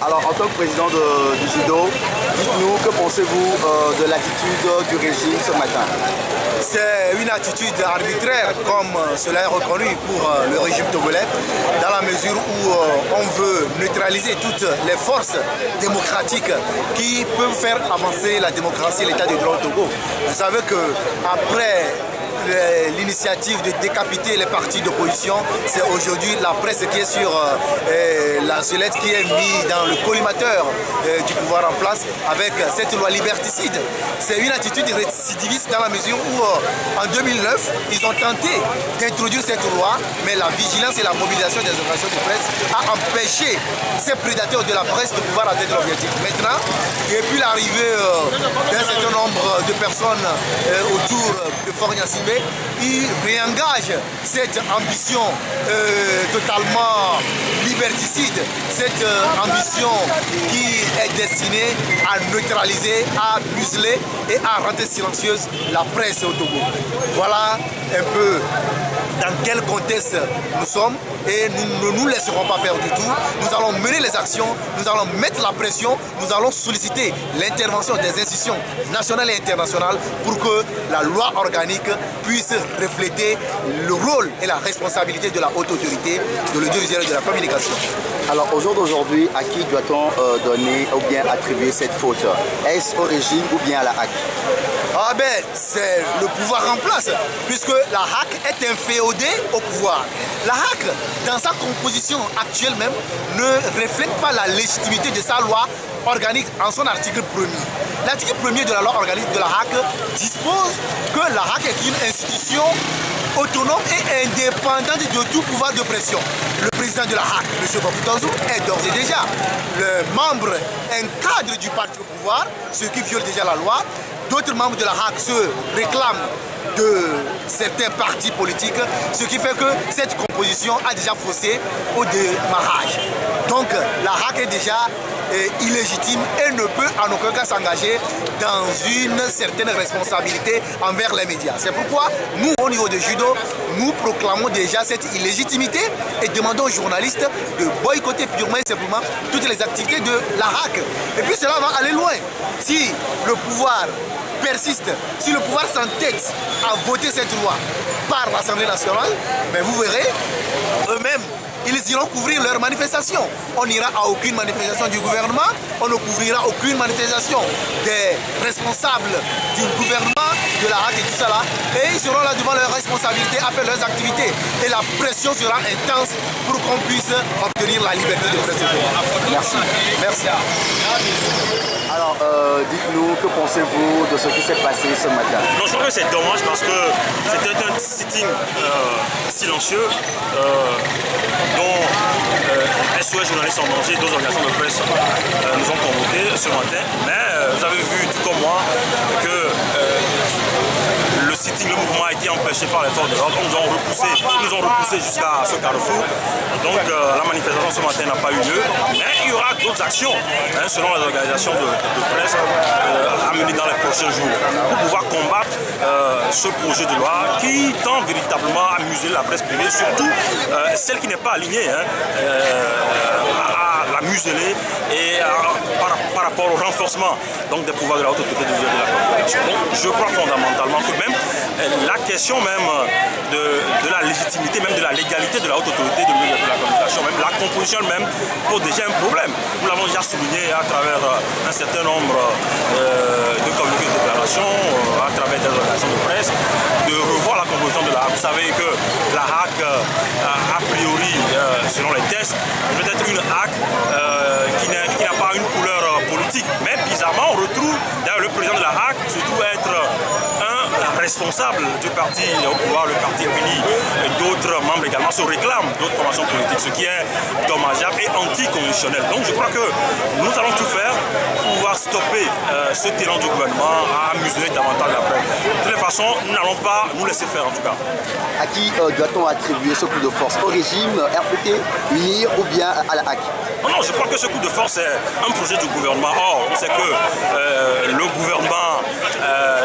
Alors, en tant que président du judo, dites-nous, que pensez-vous de l'attitude du régime ce matin? C'est une attitude arbitraire, comme cela est reconnu pour le régime togolais, dans la mesure où on veut neutraliser toutes les forces démocratiques qui peuvent faire avancer la démocratie et l'état de droit au Togo. Vous savez qu'après l'initiative de décapiter les partis d'opposition, c'est aujourd'hui la presse qui est sur la sellette qui est mise dans le collimateur du pouvoir en place avec cette loi liberticide. C'est une attitude récidiviste dans la mesure où en 2009, ils ont tenté d'introduire cette loi, mais la vigilance et la mobilisation des organisations de presse a empêché ces prédateurs de la presse de pouvoir atteindre l'objectif. Maintenant, depuis l'arrivée d'un certain nombre de personnes autour de Fort Gnassingbé, il réengage cette ambition totalement liberticide, cette ambition qui est destinée à neutraliser, à museler et à rendre silencieuse la presse au Togo. Voilà un peu dans quel contexte nous sommes et nous ne nous laisserons pas faire du tout. Nous allons mener les actions, nous allons mettre la pression, nous allons solliciter l'intervention des institutions nationales et internationales pour que la loi organique puisse refléter le rôle et la responsabilité de la haute autorité de l'audiovisuel et de la communication. Alors au jour d'aujourd'hui, à qui doit-on donner ou bien attribuer cette faute? Est-ce au régime ou bien à la HAC? Ah ben, c'est le pouvoir en place, puisque la HAC est inféodée au pouvoir. La HAC, dans sa composition actuelle même, ne reflète pas la légitimité de sa loi organique en son article 1er. L'article 1er de la loi organique de la HAC dispose que la HAC est une institution autonome et indépendante de tout pouvoir de pression. Le président de la HAC, M. Bokutozou, est d'ores et déjà le membre, un cadre du parti au pouvoir, ce qui viole déjà la loi. D'autres membres de la HAC se réclament de certains partis politiques, ce qui fait que cette composition a déjà faussé au démarrage. Donc la HAC est déjà illégitime et ne peut en aucun cas s'engager dans une certaine responsabilité envers les médias. C'est pourquoi nous, au niveau de judo, nous proclamons déjà cette illégitimité et demandons aux journalistes de boycotter purement et simplement toutes les activités de la HAC. Et puis cela va aller loin. Si le pouvoir persiste, si le pouvoir s'entête à voter cette loi par l'Assemblée nationale, mais vous verrez, eux-mêmes, ils iront couvrir leurs manifestations. On n'ira à aucune manifestation du gouvernement, on ne couvrira aucune manifestation des responsables du gouvernement, de la HAC et tout ça là. Et ils seront là devant leurs responsabilités à faire leurs activités. Et la pression sera intense pour qu'on puisse obtenir la liberté de presse. Merci. Merci. Alors, dites-nous, que pensez-vous de ce qui s'est passé ce matin? Non, je crois que c'est dommage parce que c'était un sitting silencieux dont SOS Journalistes en danger, d'autres organisations de presse nous ont convoqués ce matin. Mais vous avez vu, tout comme moi, que le sitting, le mouvement a été empêché par les forces de l'ordre. Ils nous ont repoussé jusqu'à ce carrefour. Donc la manifestation ce matin n'a pas eu lieu. Mais il y aura d'autres actions, selon les organisations de presse, à mener dans les prochains jours pour pouvoir combattre ce projet de loi qui tend véritablement à museler la presse privée, surtout celle qui n'est pas alignée à la museler et par rapport au renforcement donc, des pouvoirs de la haute autorité de la communication. Donc je crois fondamentalement que même la question même de la légitimité, même de la légalité de la haute autorité de la communication, même la composition même pose déjà un problème. Nous l'avons déjà souligné à travers un certain nombre de communiqués de déclaration, à travers des organisations de presse, de revoir la composition de la HAC. Vous savez que la HAC, a priori, selon les tests, peut être une HAC qui n'a pas une couleur politique. Mais bizarrement, on retrouve, d'ailleurs le président de la HAC se trouve être un responsable du parti au pouvoir, le parti uni, et d'autres membres également se réclament d'autres formations politiques, ce qui est dommageable et anticonstitutionnel. Donc je crois que nous allons tout faire pour pouvoir stopper ce tyran du gouvernement à museler davantage la presse. De toutes les façons, nous n'allons pas nous laisser faire en tout cas. À qui doit-on attribuer ce coup de force? Au régime, RPT, UNIR ou bien à la HAC? Non, je crois que ce coup de force est un projet du gouvernement. Or, on sait que le gouvernement,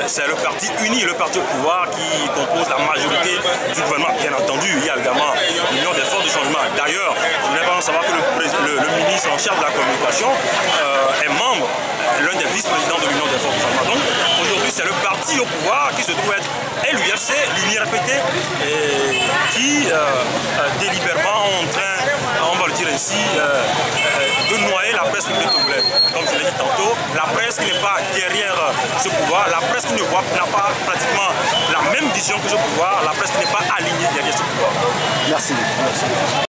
c'est le parti uni, le parti parti au pouvoir qui compose la majorité du gouvernement. Bien entendu, il y a également l'Union des forces de changement. D'ailleurs, vous n'avez pas à savoir que le ministre en charge de la communication est membre, l'un des vice-présidents de l'Union des forces de changement. Donc aujourd'hui, c'est le parti au pouvoir qui se trouve être l'UFC, l'UNIRPT, qui délibérément est en train, on va le dire ainsi, de noyer la presse publique togolaise. Comme je l'ai dit tantôt, la presse qui n'est pas derrière ce pouvoir, la presse qui n'a pas pratiquement la même vision que ce pouvoir, la presse qui n'est pas alignée derrière ce pouvoir. Merci.